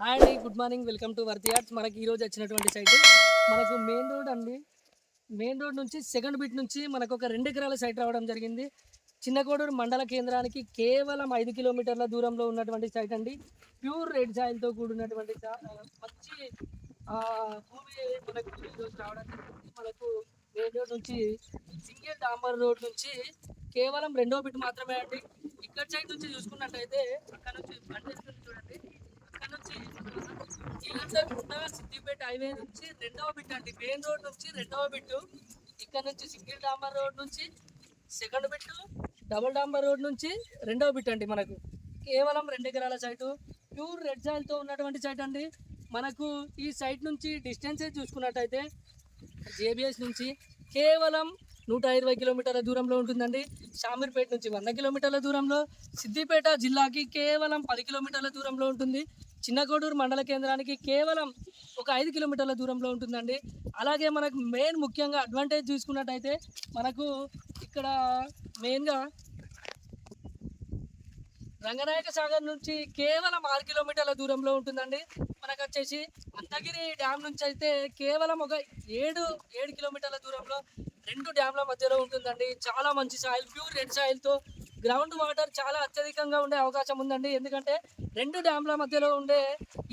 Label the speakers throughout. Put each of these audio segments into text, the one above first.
Speaker 1: Hi అండి, good morning, welcome to worthy arts. మనకి ఈరోజు వచ్చినటువంటి సైట్ మనకు మెయిన్ రోడ్ అండి. మెయిన్ రోడ్ నుంచి సెకండ్ బిట్ నుంచి మనకు ఒక 2 ఎకరాల సైట్ రావడం జరిగింది. చిన్నకోడూరు మండల కేంద్రానికి కేవలం 5 కిలోమీటర్ల దూరంలో ఉన్నటువంటి సైట్ అండి. ప్యూర్ రెడ్ సాయిల్తో కూడినటువంటి మంచి భూమి మనకు ఈరోజు రావడం జరిగింది. మనకు మెయిన్ రోడ్ నుంచి సింగిల్ డాంబర్ రోడ్ నుంచి కేవలం 2వ బిట్ మాత్రమే అండి. ఇక్కడ సైడ్ నుంచి చూసుకున్నట్టయితే అక్కడ నుంచి బండి చూడండి, అక్కడ నుంచి ఇల్లందరకుండా సిద్దిపేట హైవే నుంచి 2వ బిట్ అండి. మెయిన్ రోడ్ నుంచి 2వ బిట్, ఇక్కడ నుంచి సింగిల్ డాంబర్ రోడ్ నుంచి సెకండ్ బిట్, డబుల్ డాంబర్ రోడ్ నుంచి 2వ బిట్ అండి. మనకు కేవలం 2 ఎకరాల సైటు, ప్యూర్ రెడ్ సాయిల్తో ఉన్నటువంటి సైట్ అండి. మనకు ఈ సైట్ నుంచి డిస్టెన్స్ చూసుకున్నట్టయితే జేబిఎస్ నుంచి కేవలం 120 కిలోమీటర్ల దూరంలో ఉంటుందండి. షామీర్పేట నుంచి 100 కిలోమీటర్ల దూరంలో, సిద్దిపేట జిల్లాకి కేవలం 10 కిలోమీటర్ల దూరంలో ఉంటుంది. చిన్నకోడూరు మండల కేంద్రానికి కేవలం ఒక 5 కిలోమీటర్ల దూరంలో ఉంటుందండి. అలాగే మనకు మెయిన్ ముఖ్యంగా అడ్వాంటేజ్ చూసుకున్నట్టయితే మనకు ఇక్కడ మెయిన్గా రంగనాయక సాగర్ నుంచి కేవలం 6 కిలోమీటర్ల దూరంలో ఉంటుందండి. మనకు వచ్చేసి అంతగిరి డ్యామ్ నుంచి అయితే కేవలం ఒక 7 కిలోమీటర్ల దూరంలో 2 డ్యామ్ల మధ్యలో ఉంటుందండి. చాలా మంచి సాయిల్, ప్యూర్ రెడ్ సాయిల్తో గ్రౌండ్ వాటర్ చాలా అత్యధికంగా ఉండే అవకాశం ఉందండి. ఎందుకంటే 2 డ్యామ్ల మధ్యలో ఉండే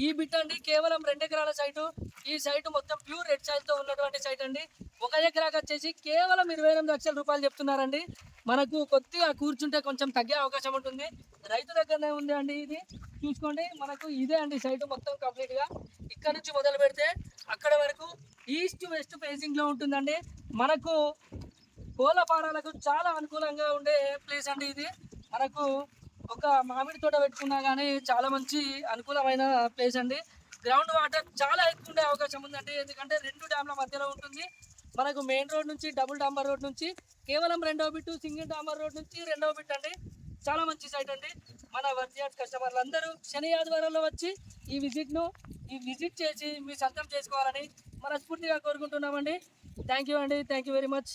Speaker 1: ఈ బిట్ అండి కేవలం 2 ఎకరాల సైటు. ఈ సైటు మొత్తం ప్యూర్ రెడ్ సాయిల్తో ఉన్నటువంటి సైట్ అండి. 1 ఎకరాకి వచ్చేసి కేవలం 28 లక్షల రూపాయలు చెప్తున్నారండి. మనకు కొద్దిగా కూర్చుంటే కొంచెం తగ్గే అవకాశం ఉంటుంది. రైతు దగ్గరనే ఉంది అండి. ఇది చూసుకోండి, మనకు ఇదే అండి సైటు మొత్తం కంప్లీట్గా. ఇక్కడ నుంచి మొదలు పెడితే అక్కడ వరకు ఈస్ట్ వెస్ట్ ఫేసింగ్లో ఉంటుందండి. మనకు కోళ్ళ ఫారాలకు చాలా అనుకూలంగా ఉండే ప్లేస్ అండి ఇది. మనకు ఒక మామిడి తోట పెట్టుకున్నా కానీ చాలా మంచి అనుకూలమైన ప్లేస్ అండి. గ్రౌండ్ వాటర్ చాలా ఎక్కువ ఉండే అవకాశం ఉందండి. ఎందుకంటే 2 డ్యామ్ల మధ్యలో ఉంటుంది. మనకు మెయిన్ రోడ్ నుంచి డబుల్ డాంబర్ రోడ్ నుంచి కేవలం 2వ బిట్, సింగిల్ డాంబర్ రోడ్ నుంచి 2వ బిట్ అండి. చాలా మంచి సైట్ అండి. మన వర్తి ఆర్ట్స్ కస్టమర్లు అందరూ శని ఆదివారంలో వచ్చి ఈ విజిట్ చేసి మీ సొంతం చేసుకోవాలని మనస్ఫూర్తిగా కోరుకుంటున్నామండి. థ్యాంక్ యూ అండి, థ్యాంక్ యూ వెరీ మచ్.